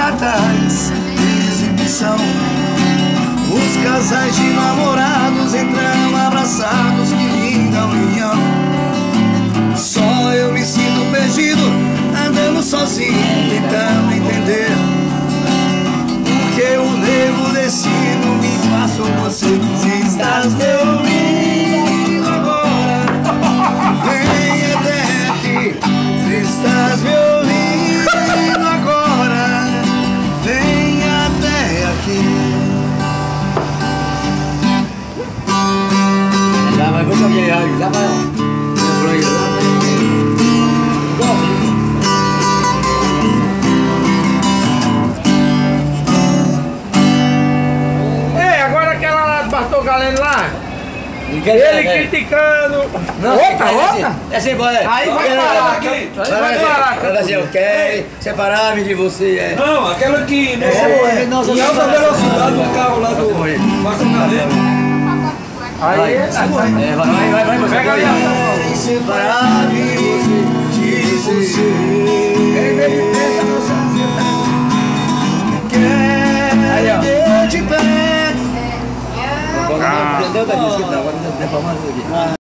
cartaz de exibição. Os casais de namorados entram abraçados, que linda união. Só eu me sinto perdido, andando sozinho, tentando entender porque o nego destino me passou você. Se estás me ouvindo agora, vem até aqui. Se estás me ouvindo agora, vem até aqui. Já vai, vou caminhar, já vai. Bartol Galeno lá, Ele criticando. Não, outra? É sem bola. Aí vai parar aqui. Vai parar. Assim, eu quero separar-me de você. Não, aquela que em alta velocidade do carro lá do Bartol Galeno. Aí, vai, você. Pega aí. Separar-me de você. Ele veio de perto, não sabe. Quero ver de pé. Agora não deu da disco, agora não deu pra mais aqui.